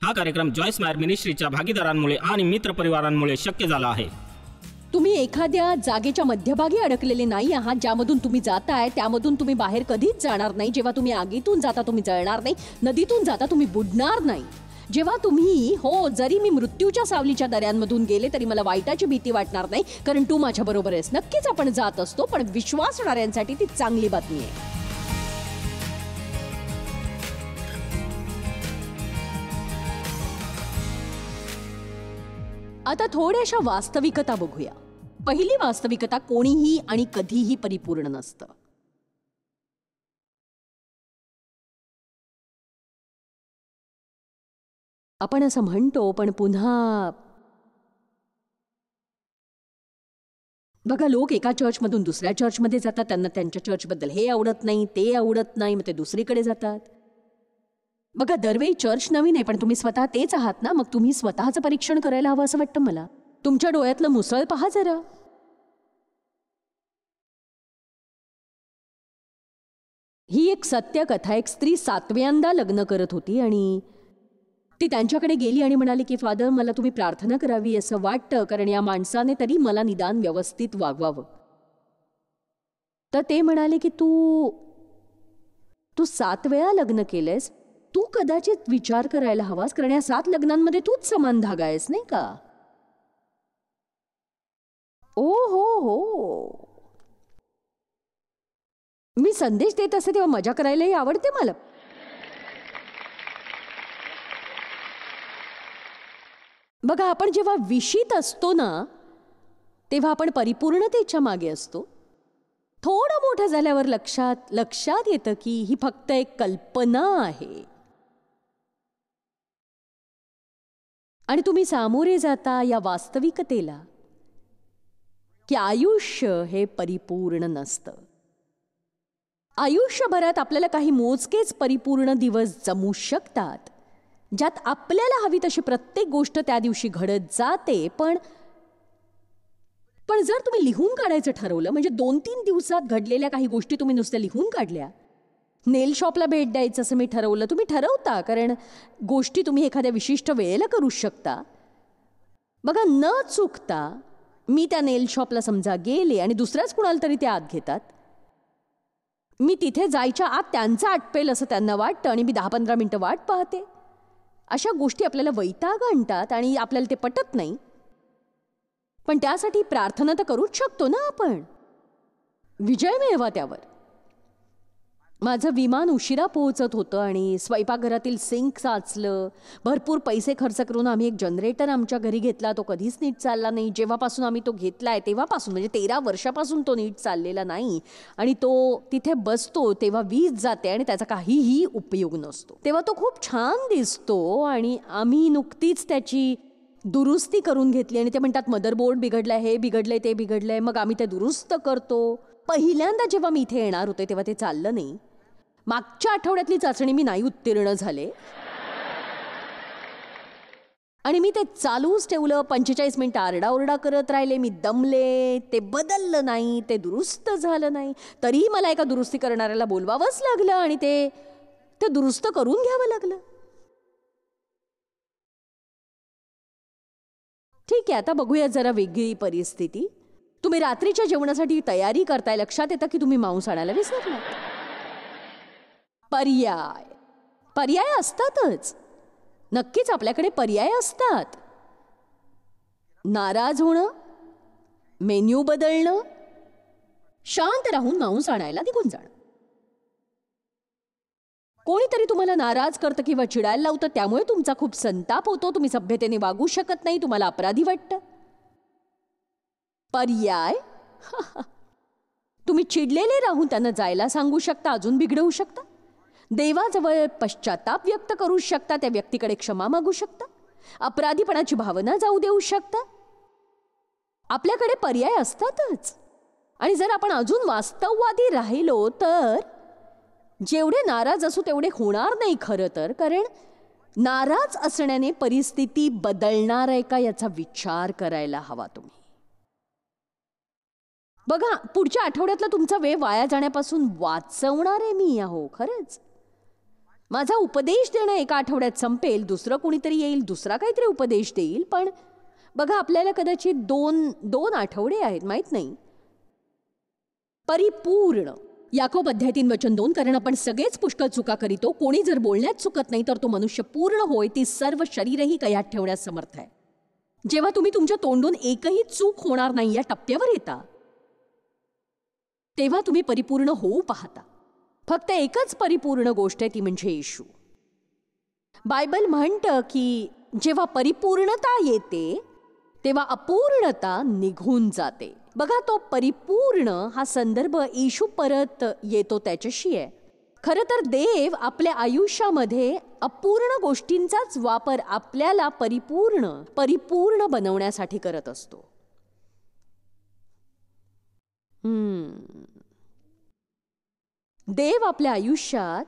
हा कार्यक्रम जॉयस मायर मिनिस्ट्रीच्या भागीदारांमुळे आणि मित्रपरिवारांमुळे शक्य झाला आहे. तुम्ही एखाद्या जागेच्या मध्यभागी अडकलेले नाही आहात. ज्यामधून तुम्ही जाताय त्यामधून तुम्ही बाहेर कधीच जाणार नाही. जेव्हा तुम्ही आगीतून जाता तुम्ही जळणार नाही. नदीतून जाता तुम्ही बुडणार नाही. जेव्हा तुम्ही जरी मी मृत्यूच्या सावलीच्या दऱ्यांमधून गेले तरी मला वाईटाची भीती वाटणार नाही, कारण तू माझ्या बरोबर आहेस. नक्कीच आपण जात असतो, पण विश्वासणाऱ्यांसाठी ती चांगली बातमी आहे. आता थोड्याशा वास्तविकता बघूया. पहिली वास्तविकता, कोणीही आणि कधीही परिपूर्ण नसतं. आपण असं म्हणतो, पण पुन्हा बघा, लोक एका चर्चमधून दुसऱ्या चर्चमध्ये जातात. त्यांना त्यांच्या चर्चबद्दल हे आवडत नाही, ते आवडत नाही, मग ते दुसरीकडे जातात. बघा, दरवेळी चर्च नवीन आहे, पण तुम्ही स्वतः तेच आहात ना. मग तुम्ही स्वतःचं परीक्षण करायला हवं असं वाटतं मला. तुमच्या डोळ्यातलं मुसळ पहा जरा. ही एक सत्य कथा. एक स्त्री 7व्यांदा लग्न करत होती आणि ती त्यांच्याकडे गेली आणि म्हणाली की फादर, मला तुम्ही प्रार्थना करावी असं वाटतं, कारण या माणसाने तरी मला निदान व्यवस्थित वागवावं. तर ते म्हणाले की तू 7 वेळा लग्न केलंयस, तू कदाचित विचार करायला हवास, कारण या 7 लग्नांमध्ये तूच समान धागा आहेस, नाही का? ओ हो, मी संदेश देत असते तेव्हा मजा करायलाही आवडते मला. बघा, आपण जेव्हा विशीत असतो ना तेव्हा आपण परिपूर्णतेच्या मागे असतो. थोडं मोठं झाल्यावर लक्षात येतं की ही फक्त एक कल्पना आहे. आणि तुम्ही सामोरे जाता या वास्तविकतेला की आयुष्य हे परिपूर्ण नसतं. आयुष्यभरात आपल्याला काही मोजकेच परिपूर्ण दिवस जमू शकतात, ज्यात आपल्याला हवी तशी प्रत्येक गोष्ट त्या दिवशी घडत जाते. पण जर तुम्ही लिहून काढायचं ठरवलं, म्हणजे 2-3 दिवसात घडलेल्या काही गोष्टी तुम्ही नुसत्या लिहून काढल्या, नेल शॉपला भेट द्यायचं असं मी ठरवलं, तुम्ही ठरवता, कारण गोष्टी तुम्ही एखाद्या विशिष्ट वेळेला करू शकता. बघा, न चुकता मी त्या नेल शॉपला समजा गेले आणि दुसऱ्याच कुणाला तरी ते आत घेतात. मी तिथे जायच्या आत त्यांचा आटपेल असं त्यांना वाटतं आणि मी 10-15 मिनिटं वाट पाहते. अशा गोष्टी आपल्याला वैताग आणतात आणि आपल्याला ते पटत नाही. पण त्यासाठी प्रार्थना तर करूच शकतो ना आपण. विजय मिळवा त्यावर. माझं विमान उशिरा पोहोचत होतं आणि स्वयंपाकघरातील सिंक साचलं. भरपूर पैसे खर्च करून आम्ही एक जनरेटर आमच्या घरी घेतला, तो कधीच नीट चालला नाही. जेव्हापासून आम्ही तो घेतलाय तेव्हापासून, म्हणजे 13 वर्षापासून तो नीट चाललेला नाही. आणि तो तिथे बसतो तेव्हा वीज जाते आणि त्याचा काहीही उपयोग नसतो. तेव्हा तो खूप छान दिसतो आणि आम्ही नुकतीच त्याची दुरुस्ती करून घेतली आणि ते म्हणतात मदरबोर्ड बिघडलाय, हे बिघडलंय, ते बिघडलंय. मग आम्ही ते दुरुस्त करतो. पहिल्यांदा जेव्हा मी इथे येणार होते तेव्हा ते चाललं नाही. मागच्या आठवड्यातली चाचणी मी नाही उत्तीर्ण झाले आणि मी ते चालूच ठेवलं. 45 मिनिटं आरडाओरडा करत राहिले. मी दमले. ते बदललं नाही, ते दुरुस्त झालं नाही. तरीही मला एका दुरुस्ती करणाऱ्याला बोलवावंच लागलं आणि ते दुरुस्त करून घ्यावं लागलं. ठीक आहे, आता बघूया जरा वेगळी परिस्थिती. तुम्ही रात्रीच्या जेवणासाठी तयारी करताय, लक्षात येतं की तुम्ही मांस आणायला विसरलात. पर्याय असतातच. नक्कीच आपल्याकडे पर्याय असतात. नाराज होणं, मेन्यू बदलणं, शांत राहून मांस आणायला निघून जाणं. कोणीतरी तुम्हाला नाराज करतं किंवा चिडायला लावतं, त्यामुळे तुमचा खूप संताप होतो. तुम्ही सभ्यतेने वागू शकत नाही, तुम्हाला अपराधी वाटतं. पर्याय तुम्ही चिडलेले राहून त्यांना जायला सांगू शकता, अजून बिघडवू शकता. देवाजवळ पश्चाताप व्यक्त करू शकता, त्या व्यक्तीकडे क्षमा मागू शकता, अपराधीपणाची भावना जाऊ देऊ शकता. आपल्याकडे पर्याय असतातच. आणि जर आपण अजून वास्तववादी राहिलो तर जेवढे नाराज असू तेवढे होणार नाही खरं तर, कारण नाराज असण्याने परिस्थिती बदलणार आहे का याचा विचार करायला हवा तुम्ही. बघा, पुढच्या आठवड्यातला तुमचा वेळ वाया जाण्यापासून वाचवणार आहे मी. खरंच माझा उपदेश देणं एका आठवड्यात संपेल, दुसरं कोणीतरी येईल, दुसरा काहीतरी उपदेश देईल. पण बघा, आपल्याला कदाचित दोन आठवडे आहेत, माहित नाही. परिपूर्ण याकोब अध्याय 3:2, कारण आपण सगळेच पुष्कळ चुका करीतो, कोणी जर बोलण्यात चुकत नाही तर तो मनुष्य पूर्ण होय, ती सर्व शरीरही कयात ठेवण्यास समर्थ आहे. जेव्हा तुम्ही तुमच्या तोंडून एकही चूक होणार नाही या टप्प्यावर येता, तेव्हा तुम्ही परिपूर्ण होऊ पाहता. फक्त एकच परिपूर्ण गोष्ट आहे, ती म्हणजे येशू. बायबल म्हणतं की जेव्हा परिपूर्णता येते तेव्हा अपूर्णता निघून जाते. बघा, तो परिपूर्ण हा संदर्भ येशू परत येतो त्याच्याशी आहे. खरं तर देव आपल्या आयुष्यामध्ये अपूर्ण गोष्टींचाच वापर आपल्याला परिपूर्ण बनवण्यासाठी करत असतो. देव आपल्या आयुष्यात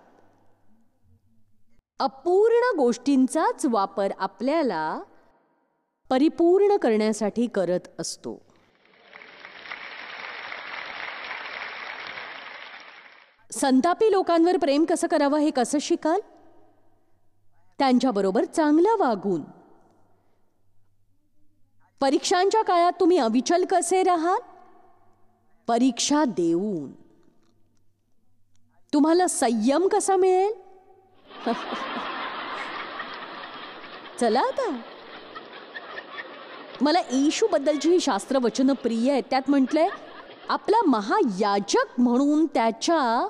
अपूर्ण गोष्टींचाच वापर आपल्याला परिपूर्ण करण्यासाठी करत असतो. संतापी लोकांवर प्रेम कसं करावं हे कसं शिकाल? त्यांच्याबरोबर चांगलं वागून. परीक्षांच्या काळात तुम्ही अविचल कसे राहाल? परीक्षा देऊन. तुम्हाला संयम कसा मिळेल? चला आता, मला येशू बद्दलची ही शास्त्रवचनं प्रिय आहेत. त्यात म्हटलंय, आपला महायाजक म्हणून त्याच्या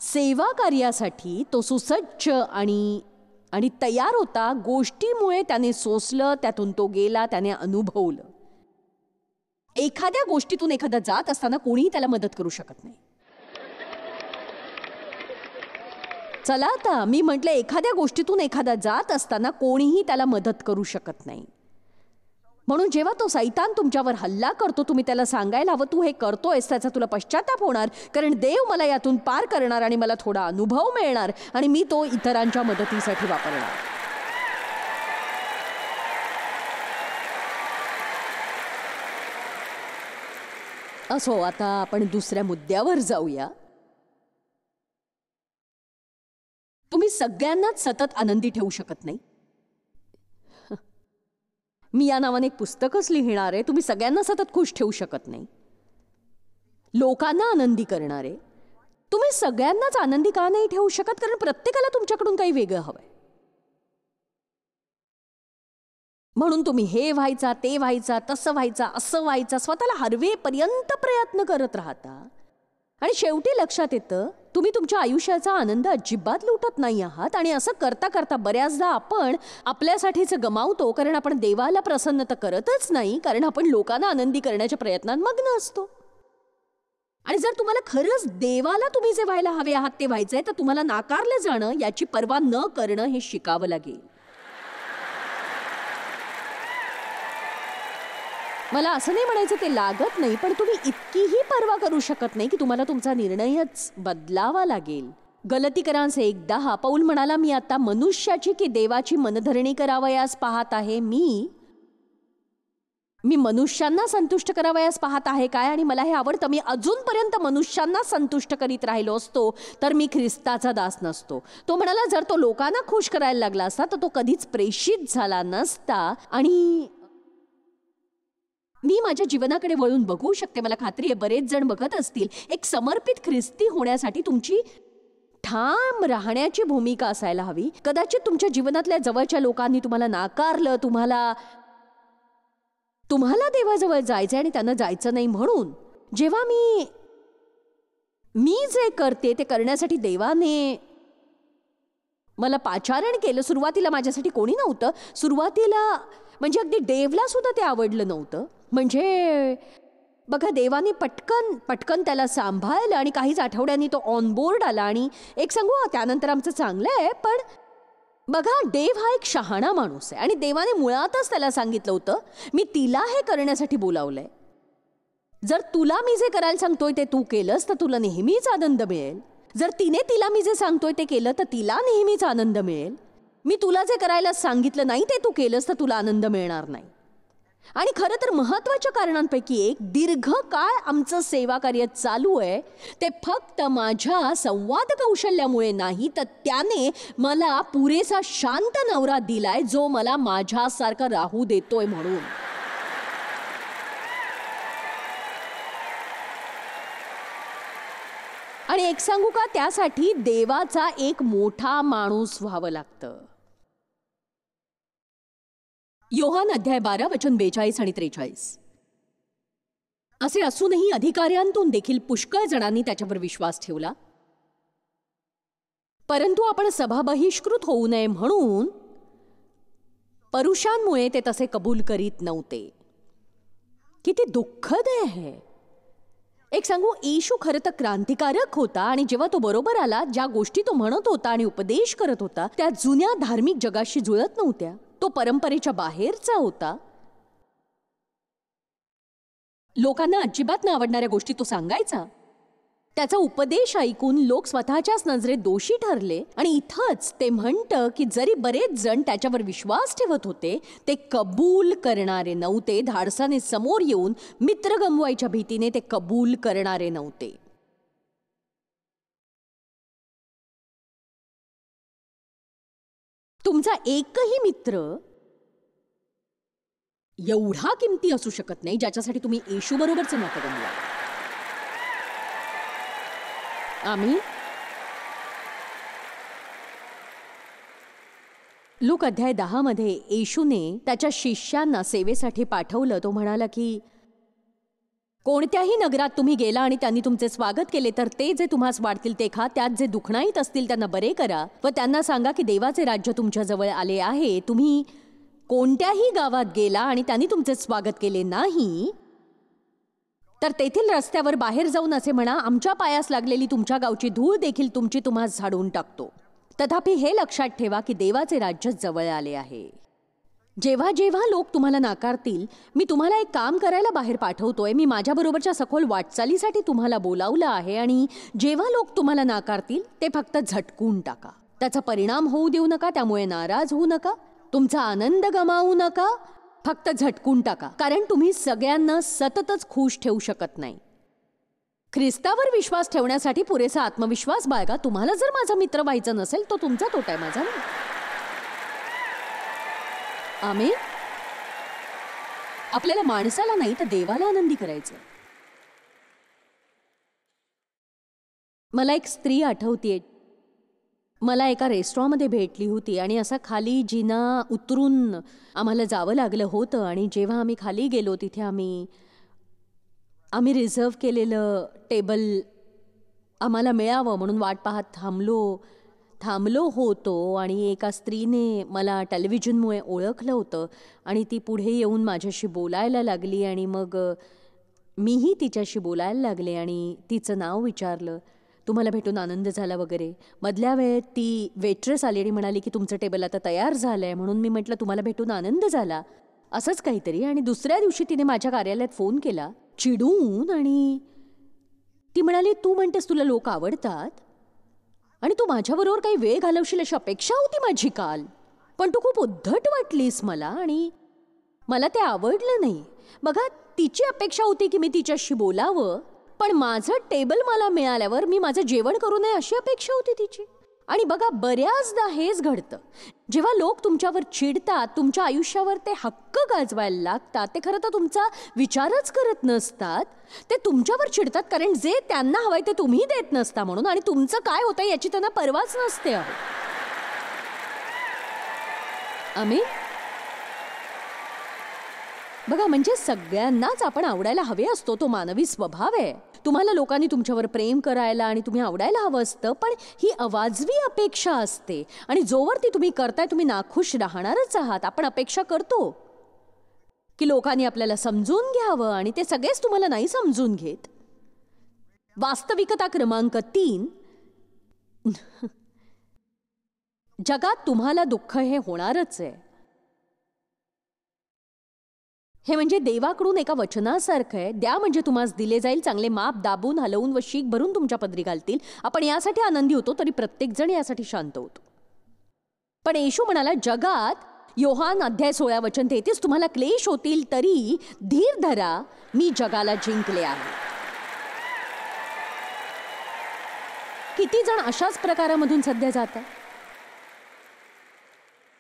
सेवा कार्यासाठी तो सुसज्ज आणि तयार होता. गोष्टीमुळे त्याने सोसलं, त्यातून तो गेला, त्याने अनुभवलं. एखाद्या गोष्टीतून एखादा जात असताना कोणीही त्याला मदत करू शकत नाही. चला आता, मी म्हटलं, एखाद्या गोष्टीतून एखादा जात असताना कोणीही त्याला मदत करू शकत नाही. म्हणून जेव्हा तो सैतान तुमच्यावर हल्ला करतो, तुम्ही त्याला सांगायला हवं, तू हे करतोयस त्याचा तुला पश्चाताप होणार, कारण देव मला यातून पार करणार आणि मला थोडा अनुभव मिळणार आणि मी तो इतरांच्या मदतीसाठी वापरणार. असो, आता आपण दुसऱ्या मुद्द्यावर जाऊया. तुम्ही सगळ्यांनाच सतत आनंदी ठेवू शकत नाही. मी या नावाने एक पुस्तकच लिहिणार आहे. तुम्ही सगळ्यांना सतत खुश ठेवू शकत नाही. लोकांना आनंदी करणारे तुम्ही सगळ्यांनाच आनंदी का नाही ठेवू शकत? कारण प्रत्येकाला तुमच्याकडून काही वेगळं हवंय. म्हणून तुम्ही हे व्हायचा, ते व्हायचा, तसं व्हायचा, असं व्हायचा, स्वतःला हरवेपर्यंत प्रयत्न करत राहता आणि शेवटी लक्षात येतं तुम्ही तुमच्या आयुष्याचा आनंद अजिबात लुटत नाही आहात. आणि असं करता करता बऱ्याचदा आपण आपल्यासाठीच गमावतो, कारण आपण देवाला प्रसन्न तर करतच नाही, कारण आपण लोकांना आनंदी करण्याच्या प्रयत्नात मग्न असतो. आणि जर तुम्हाला खरंच देवाला तुम्ही जे व्हायला हवे आहात ते व्हायचंय, तर तुम्हाला नाकारलं जाणं याची पर्वा न करणं हे शिकावं लागेल. मला असं नाही म्हणायचं ते लागत नाही, पण तुम्ही इतकीही पर्वा करू शकत नाही की तुम्हाला तुमचा निर्णयच बदलावा लागेल. गलतीकरांचे 1:10 पौल म्हणाला, मी आता मनुष्याची की देवाची मनधरणी करावयास पाहत आहे. मी मनुष्यांना संतुष्ट करावयास पाहत आहे काय? आणि मला हे आवडतं, मी अजूनपर्यंत मनुष्यांना संतुष्ट करीत राहिलो असतो तर मी ख्रिस्ताचा दास नसतो. तो म्हणाला, जर तो लोकांना खुश करायला लागला असता तर तो कधीच प्रेषित झाला नसता. आणि मी माझ्या जीवनाकडे वळून बघू शकते, मला खात्री आहे बरेच जण बघत असतील. एक समर्पित ख्रिस्ती होण्यासाठी तुमची ठाम राहण्याची भूमिका असायला हवी. कदाचित तुमच्या जीवनातल्या जवळच्या लोकांनी तुम्हाला नाकारलं, तुम्हाला देवाजवळ जायचं आणि त्यांना जायचं नाही. म्हणून जेव्हा मी जे करते ते करण्यासाठी देवाने मला पाचारण केलं. सुरुवातीला माझ्यासाठी कोणी नव्हतं. सुरुवातीला म्हणजे अगदी देवला सुद्धा ते आवडलं नव्हतं. म्हणजे बघा, देवाने पटकन त्याला सांभाळलं आणि काहीच आठवड्यांनी तो ऑन बोर्ड आला. आणि एक सांगू, त्यानंतर आमचं चांगलं आहे. पण बघा, देव हा एक शहाणा माणूस आहे आणि देवाने मुळातच त्याला सांगितलं होतं, मी तिला हे करण्यासाठी बोलावलंय. जर तुला मी जे करायला सांगतोय ते तू केलंस तर तुला नेहमीच आनंद मिळेल. जर तिने तिला मी जे सांगतोय ते केलं तर तिला नेहमीच आनंद मिळेल. मी तुला जे करायला सांगितलं नाही ते तू केलंस तर तुला आनंद मिळणार नाही. आणि खरं तर महत्वाच्या कारणांपैकी एक, दीर्घकाळ आमचं सेवा कार्य चालू आहे ते फक्त माझ्या संवाद कौशल्यामुळे नाही, तर त्याने मला पुरेसा शांत नवरा दिलाय जो मला माझ्यासारखं राहू देतोय म्हणून. आणि एक सांगू का, त्यासाठी देवाचा एक मोठा माणूस व्हावं लागतं. योहान अध्याय 12 वचन 42 आणि 43. असे असूनही अधिकाऱ्यांतून देखील पुष्कळ जणांनी त्याच्यावर विश्वास ठेवला, परंतु आपण सभा बहिष्कृत होऊ नये म्हणून परुषांमुळे ते तसे कबूल करीत नव्हते. किती दुःखद आहे. एक सांगू, येशू खरं तर क्रांतिकारक होता आणि जेव्हा तो बरोबर आला, ज्या गोष्टी तो म्हणत होता आणि उपदेश करत होता त्या जुन्या धार्मिक जगाशी जुळत नव्हत्या. तो परंपरेच्या बाहेरचा होता. लोकांना अजिबात न आवडणाऱ्या गोष्टी तो सांगायचा. त्याचा उपदेश ऐकून लोक स्वतःच्याच नजरेत दोषी ठरले. आणि इथंच ते म्हणतं की जरी बरेच जण त्याच्यावर विश्वास ठेवत होते, ते कबूल करणारे नव्हते. धाडसाने समोर येऊन मित्र गमवायच्या भीतीने ते कबूल करणारे नव्हते. तुमचा एकही मित्र एवढा किमती असू शकत नाही ज्याच्यासाठी तुम्ही येशू बरोबरचं नातं गमवा. आम्ही लूक अध्याय 10 मध्ये येशूने त्याच्या शिष्यांना सेवेसाठी पाठवलं. तो म्हणाला की कोणत्याही नगरात तुम्ही गेला आणि त्यांनी तुमचे स्वागत केले तर ते जे तुम्हास वाढतील ते खा, त्यात जे दुखणाईत असतील त्यांना बरे करा व त्यांना सांगा की देवाचे राज्य तुमच्या जवळ आले आहे. तुम्ही कोणत्याही गावात गेला आणि त्यांनी तुमचे स्वागत केले नाही तर तेथील रस्त्यावर बाहेर जाऊन असे म्हणा, आमच्या पायास लागलेली तुमच्या गावची धूळ देखील तुमची तुम्हास झाडून टाकतो. तथापि हे लक्षात ठेवा की देवाचे राज्य जवळ आले आहे. जेव्हा जेव्हा लोक तुम्हाला नाकारतील, मी तुम्हाला एक काम करायला बाहेर पाठवतोय. मी माझ्याबरोबरच्या सखोल वाटचालीसाठी तुम्हाला बोलावलं आहे. आणि जेव्हा लोक तुम्हाला नाकारतील ते फक्त झटकून टाका. त्याचा परिणाम होऊ देऊ नका. त्यामुळे नाराज होऊ नका. तुमचा आनंद गमावू नका. फक्त झटकून टाका. कारण तुम्ही सगळ्यांना सततच खुश ठेवू शकत नाही. ख्रिस्तावर विश्वास ठेवण्यासाठी पुरेसा आत्मविश्वास बाळगा. तुम्हाला जर माझा मित्र व्हायचं नसेल तो तुमचा तोटा आहे, माझा नाही. आमेन. आपल्याला माणसाला नाही तर देवाला आनंदी करायचं. मला एक स्त्री आठवतीये. मला एका रेस्टॉरंटमध्ये भेटली होती आणि असा खाली जिना उतरून आम्हाला जावं लागलं होतं. आणि जेव्हा आम्ही खाली गेलो तिथे आम्ही रिझर्व केलेलं टेबल आम्हाला मिळावं म्हणून वाट पाहत थांबलो होतो. आणि एका स्त्रीने मला टेलिव्हिजनमुळे ओळखलं होतं आणि ती पुढे येऊन माझ्याशी बोलायला लागली. आणि मग मीही तिच्याशी बोलायला लागले आणि तिचं नाव विचारलं. तुम्हाला भेटून आनंद झाला वगैरे. मधल्या वेळेत ती वेट्रेस आली आणि म्हणाली की तुमचं टेबल आता तयार झालंय. म्हणून मी म्हटलं तुम्हाला भेटून आनंद झाला असंच काहीतरी. आणि दुसऱ्या दिवशी तिने माझ्या कार्यालयात फोन केला चिडून. आणि ती म्हणाली, तू म्हणतेस तुला लोक आवडतात आणि तू माझ्याबरोबर काही वेळ घालवशील अशी अपेक्षा होती माझी काल, पण तू खूप उद्धट वाटलीस मला आणि मला ते आवडलं नाही. बघा, तिची अपेक्षा होती की मी तिच्याशी बोलावं, पण माझं टेबल मला मिळाल्यावर मी माझं जेवण करू नये अशी अपेक्षा होती तिची. आणि बघा, बऱ्याचदा हेच घडतं. जेव्हा लोक तुमच्यावर चिडतात, तुमच्या आयुष्यावर ते हक्क गाजवायला लागतात, ते खरं तर तुमचा विचारच करत नसतात. ते तुमच्यावर चिडतात कारण जे त्यांना हवंय ते तुम्ही देत नसता म्हणून. आणि तुमचं काय होतं याची त्यांना पर्वाच नसते. आम्ही बघा, म्हणजे सगळ्यांनाच आपण आवडायला हवे असतो, तो मानवी स्वभाव आहे. तुम्हाला लोकांनी तुमच्यावर प्रेम करायला आणि तुम्ही आवडायला हवं असतं, पण ही अवाजवी अपेक्षा असते. आणि जोवर ती तुम्ही करताय तुम्ही नाखुश राहणारच आहात. आपण अपेक्षा करतो की लोकांनी आपल्याला समजून घ्यावं आणि ते सगळेच तुम्हाला नाही समजून घेत. वास्तविकता क्रमांक 3, जगात तुम्हाला दुःख हे होणारच आहे. हे म्हणजे देवाकडून एका वचनासारखं आहे. द्या म्हणजे तुम्हाला दिले जाईल, चांगले माप दाबून हलवून व शीक भरून तुमच्या पदरी घालतील. आपण यासाठी आनंदी होतो, तरी प्रत्येक जण यासाठी शांत होतो. पण येशू म्हणाला, जगात योहान अध्याय 16 वचन 33, तुम्हाला क्लेश होतील तरी धीर धरा, मी जगाला जिंकले आहे. किती जण अशाच प्रकारामधून सध्या जातात.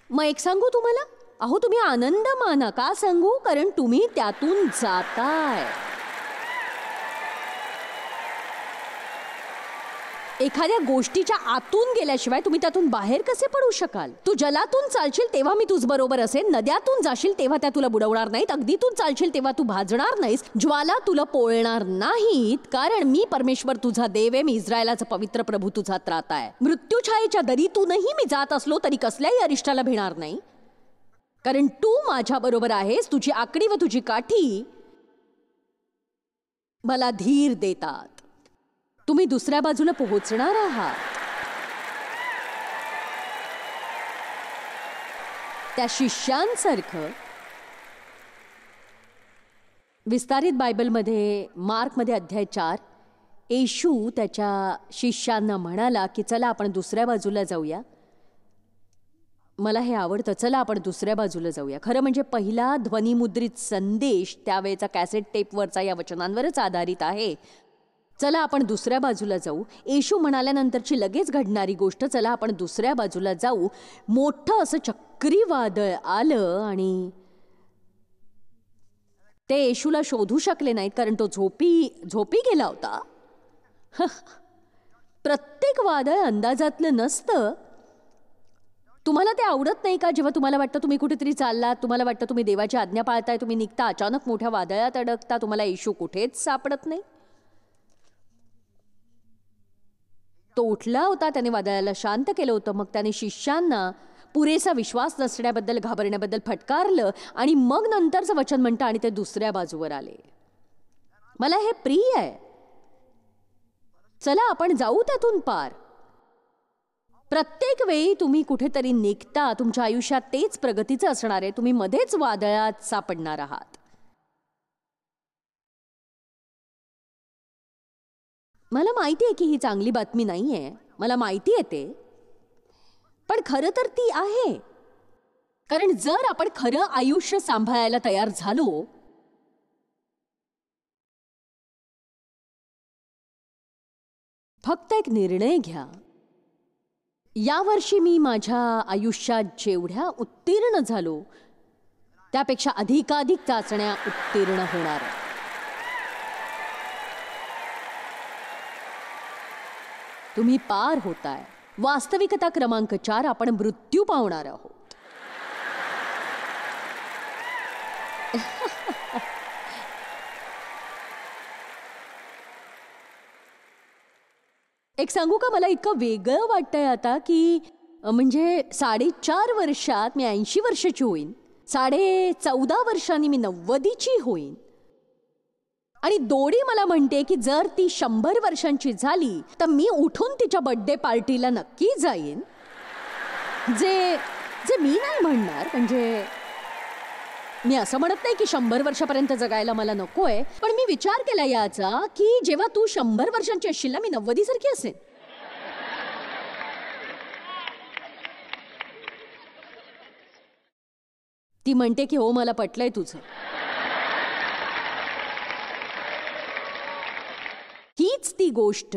मग एक सांगू तुम्हाला, अहो तुम्ही आनंद माना. का सांगू? कारण तुम्ही त्यातून जाताय. एखाद्या गोष्टीच्या आतून गेल्याशिवाय तुम्ही त्यातून बाहेर कसे पडू शकाल? तू जलातून चालशील तेव्हा मी तुझ बरोबर असेल, नद्यातून जाशील तेव्हा त्या तुला बुडवणार नाहीत, अग्नीतून चालशील तेव्हा तू भाजणार नाहीस, ज्वाला तुला पोळणार नाहीत, कारण मी परमेश्वर तुझा देव आहे, मी इस्रायलाचा पवित्र प्रभू तुझा त्राता आहे. मृत्यूछायेच्या दरीतूनही मी जात असलो तरी कसल्याही अरिष्टाला भिणार नाही, कारण तू माझ्या बरोबर आहेस. तुझी आकडी व तुझी काठी मला धीर देतात. तुम्ही दुसऱ्या बाजूला पोहोचणार आहात. त्या शिष्यांसारखं विस्तारित बायबलमध्ये मार्कमध्ये अध्याय 4 येशू त्याच्या शिष्यांना म्हणाला की चला आपण दुसऱ्या बाजूला जाऊया. मला हे आवडतं, चला आपण दुसऱ्या बाजूला जाऊया. खरं म्हणजे पहिला ध्वनिमुद्रित संदेश त्यावेळेचा कॅसेट टेपवरचा या वचनांवरच आधारित आहे. चला आपण दुसऱ्या बाजूला जाऊ. येशू म्हणाल्यानंतरची लगेच घडणारी गोष्ट, चला आपण दुसऱ्या बाजूला जाऊ. मोठं असं चक्रीवादळ आलं आणि ते येशूला शोधू शकले नाहीत, कारण तो झोपी गेला होता. प्रत्येक वादळ अंदाजातलं नसतं. तुम्हाला ते आवडत नाही का? जेव्हा तुम्हाला वाटतं तुम्ही कुठेतरी चाललात, तुम्हाला वाटतं तुम्ही देवाची आज्ञा पाळताय, तुम्ही निघता, अचानक मोठ्या वादळात अडकता, तुम्हाला येशू कुठेच सापडत नाही. तो उठला होता, त्याने वादळाला शांत केलं होतं. मग त्याने शिष्यांना पुरेसा विश्वास नसण्याबद्दल, घाबरण्याबद्दल फटकारलं आणि मग नंतरचं वचन म्हणतं आणि ते दुसऱ्या बाजूवर आले. मला हे प्रिय आहे. चला आपण जाऊ त्यातून पार. प्रत्येक वेळी तुम्ही कुठेतरी निघता, तुमच्या आयुष्यात तेच प्रगतीचं असणार आहे. तुम्ही मध्येच वादळात सापडणार आहात. मला माहिती आहे की ही चांगली बातमी नाहीये, मला माहिती आहे ते, पण खरं तर ती आहे. कारण जर आपण खरं आयुष्य सांभाळायला तयार झालो, फक्त एक निर्णय घ्या. यावर्षी मी माझ्या आयुष्यात जेवढ्या उत्तीर्ण झालो त्यापेक्षा अधिकाधिक चाचण्या उत्तीर्ण होणार. तुम्ही पार होताय. वास्तविकता क्रमांक 4, आपण मृत्यू पावणार आहोत. एक सांगू का, मला इतकं वेगळं वाटतंय आता की म्हणजे 4.5 वर्षात मी 80 वर्षाची होईन, 14.5 वर्षांनी मी 90ची होईन. आणि दोडी मला म्हणते की जर ती 100 वर्षांची झाली तर मी उठून तिच्या बर्थडे पार्टीला नक्की जाईन. जे मी नाही म्हणणार. म्हणजे मी असं म्हणत नाही की 100 वर्षापर्यंत जगायला मला नकोय, पण मी विचार केला याचा की जेव्हा तू 100 वर्षांची असशील ना, मी 90 सारखी असेन. ती म्हणते की हो, मला पटलंय तुझं. हीच ती गोष्ट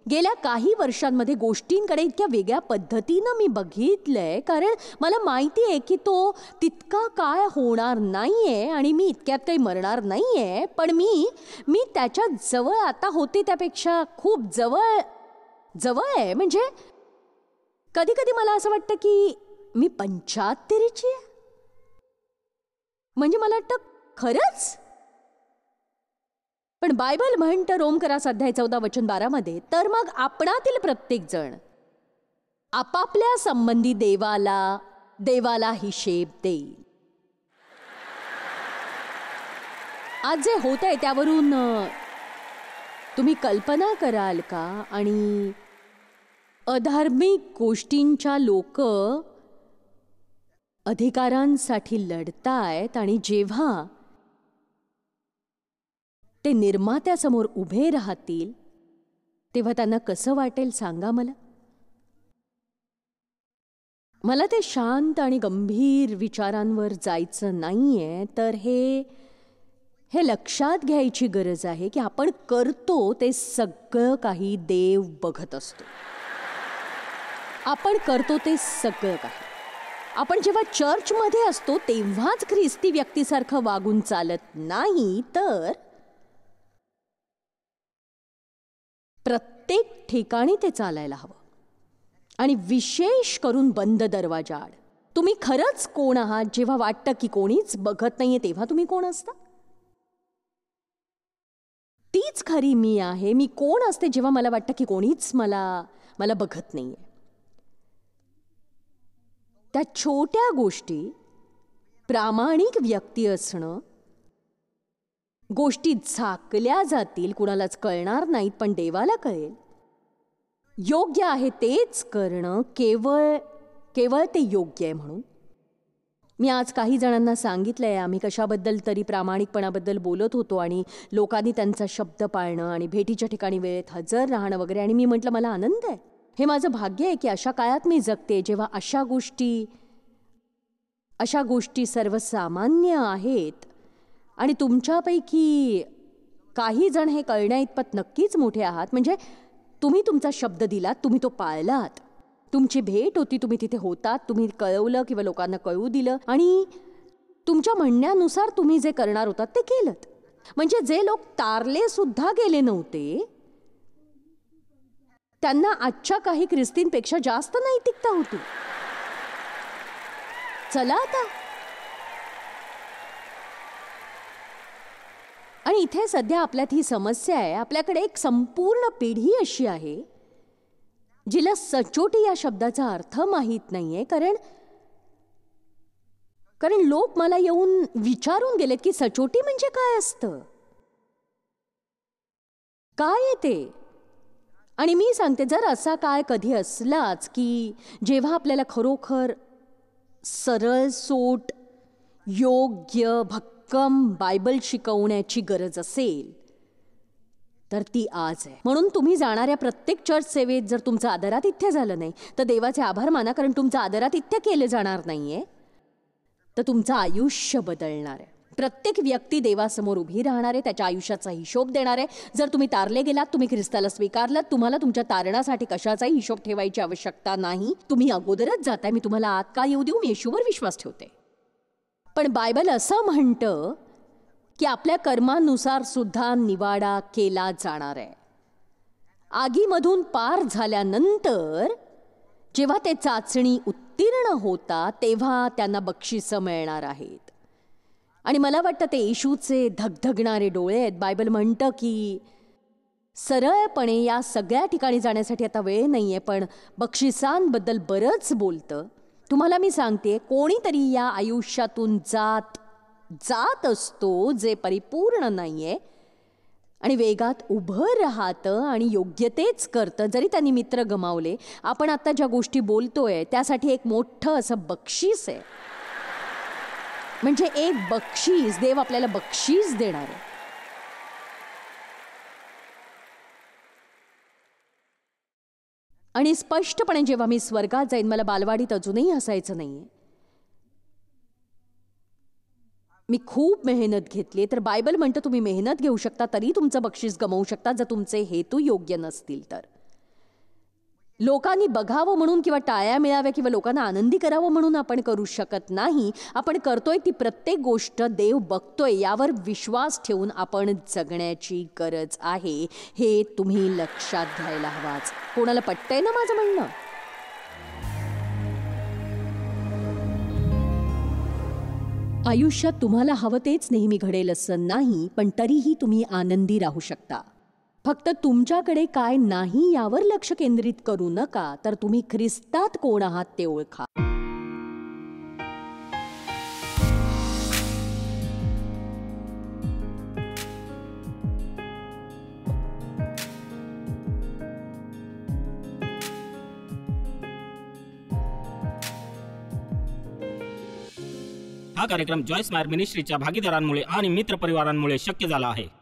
गेल्या काही वर्षांमध्ये गोष्टींकडे इतक्या वेगळ्या पद्धतीनं मी बघितलंय, कारण मला माहिती आहे की तो तितका काय होणार नाहीये आणि मी इतक्यात काही मरणार नाहीये. पण मी त्याच्या जवळ आता होते त्यापेक्षा खूप जवळ आहे. म्हणजे कधी कधी मला असं वाटतं की मी 75ची आहे. म्हणजे मला वाटतं खरंच. पण बायबल म्हणतं रोमकरास अध्याय 14 वचन 12 मध्ये, तर मग आपणातील प्रत्येक जण आपापल्या संबंधी देवाला हिशेब देईल. आज जे होत आहे त्यावरून तुम्ही कल्पना कराल का? आणि अधार्मिक गोष्टींच्या लोक अधिकारांसाठी लढतायत आणि जेव्हा ते निर्मात्यासमोर उभे राहतील तेव्हा त्यांना कसं वाटेल सांगा मला. मला ते शांत आणि गंभीर विचारांवर जायचं नाहीये, तर हे लक्षात घ्यायची गरज आहे की आपण करतो ते सगळं काही देव बघत असतो. आपण करतो ते सगळं काही. आपण जेव्हा चर्चमध्ये असतो तेव्हाच ख्रिस्ती व्यक्तीसारखं वागून चालत नाही, तर प्रत्येक ठिकाणी ते चालायला हवं. आणि विशेष करून बंद दरवाजाआड. तुम्ही खरंच कोण आहात जेव्हा वाटतं की कोणीच बघत नाहीये, तेव्हा तुम्ही कोण असता? तीच खरी मी आहे. मी कोण असते जेव्हा मला वाटतं की कोणीच मला बघत नाहीये. त्या छोट्या गोष्टी, प्रामाणिक व्यक्ती असणं, गोष्टी झाकल्या जातील, कुणालाच कळणार नाहीत, पण देवाला कळेल. योग्य आहे तेच करणं, केवळ ते योग्य आहे म्हणून. मी आज काही जणांना सांगितलंय, आम्ही कशाबद्दल तरी प्रामाणिकपणाबद्दल बोलत होतो आणि लोकांनी त्यांचा शब्द पाळणं आणि भेटीच्या ठिकाणी वेळेत हजर राहणं वगैरे, आणि मी म्हटलं मला आनंद आहे. हे माझं भाग्य आहे की अशा काळात मी जगते जेव्हा अशा गोष्टी सर्वसामान्य आहेत. आणि तुमच्यापैकी काही जण हे कळण्या इतपत नक्कीच मोठे आहात. म्हणजे तुम्ही तुमचा शब्द दिलात, तुम्ही तो पाळलात. तुमची भेट होती, तुम्ही तिथे होतात, तुम्ही कळवलं किंवा लोकांना कळवू दिलं, आणि तुमच्या म्हणण्यानुसार तुम्ही जे करणार होतात ते केलं. म्हणजे जे लोक तारले सुद्धा गेले नव्हते त्यांना आजच्या काही ख्रिस्तींपेक्षा जास्त नैतिकता होती. चला आता. आणि इथे सध्या आपल्यात ही समस्या आहे. आपल्याकडे एक संपूर्ण पिढी अशी आहे जिला सचोटी या शब्दाचा अर्थ माहीत नाहीये. कारण लोक मला येऊन विचारून गेलेत की सचोटी म्हणजे काय असतं, काय आहे ते. आणि मी सांगते, जर असा काळ कधी असलाच की जेव्हा आपल्याला खरोखर सरळ सोट योग्य भक्कम बायबल शिकवण्याची गरज असेल तर ती आज आहे. म्हणून तुम्ही जाणाऱ्या प्रत्येक चर्च सेवेत जर तुमचं आदरातिथ्य झालं नाही तर देवाचे आभार माना, कारण तुमचं आदरातिथ्य केलं जाणार नाहीये तर तुमचं आयुष्य बदलणार आहे. प्रत्येक व्यक्ती देवासमोर उभी राहणार आहे, त्याच्या आयुष्याचा हिशोब देणार आहे. जर तुम्ही तारले गेलात, तुम्ही ख्रिस्ताला स्वीकारलात, तुम्हाला तुमच्या तारणासाठी कशाचाही हिशोब ठेवायची आवश्यकता नाही. तुम्ही अगोदरच जाताय. मी तुम्हाला आत का येऊ देऊ? मी येशूवर विश्वास ठेवते. पण बायबल असं म्हणतं की आपल्या कर्मानुसार सुद्धा निवाडा केला जाणार आहे. आगीमधून पार झाल्यानंतर जेव्हा ते चाचणी उत्तीर्ण होतात तेव्हा त्यांना बक्षिसं मिळणार आहेत. आणि मला वाटतं ते येशूचे धगधगणारे डोळे आहेत. बायबल म्हणतं की सरळपणे या सगळ्या ठिकाणी जाण्यासाठी आता वेळ नाहीये, पण बक्षिसांबद्दल बरंच बोलतं. तुम्हाला मी सांगते, कोणीतरी या आयुष्यातून जात असतो जे परिपूर्ण नाहीये आणि वेगात उभं राहतं आणि योग्य तेच करतं, जरी त्यांनी मित्र गमावले. आपण आता ज्या गोष्टी बोलतोय त्यासाठी एक मोठं असं बक्षीस आहे. म्हणजे एक बक्षीस, देव आपल्याला बक्षीस देणार आहे. आणि स्पष्टपणे जेव्हा मी स्वर्गात जाईन मला बालवाडीत अजूनही हसायचं नाहीये. मी खूप मेहनत घेतली, तर बायबल म्हणतं तुम्ही मेहनत घेऊ शकता तरी तुमचं बक्षीस गमावू शकता जर तुमचे हेतू योग्य नसतील तर. लोकांनी बघावं म्हणून किंवा टाळ्या मिळाव्या किंवा लोकांना आनंदी करावं म्हणून आपण करू शकत नाही. आपण करतोय ती प्रत्येक गोष्ट देव बघतोय यावर विश्वास ठेवून आपण जगण्याची गरज आहे. हे तुम्ही लक्षात घ्यायला हवाच. कोणाला पटतंय ना माझं म्हणणं? आयुष्यात तुम्हाला हवं तेच नेहमी घडेल असं नाही, पण तरीही तुम्ही आनंदी राहू शकता. फक्त तुमच्याकडे काय नाही यावर लक्ष केंद्रित करू नका, तर तुम्ही ख्रिस्तात कोण आहात ते ओळखा. हा कार्यक्रम जॉयस मायर मिनिस्ट्रीच्या भागीदारांमुळे आणि मित्रपरिवारांमुळे शक्य झाला आहे.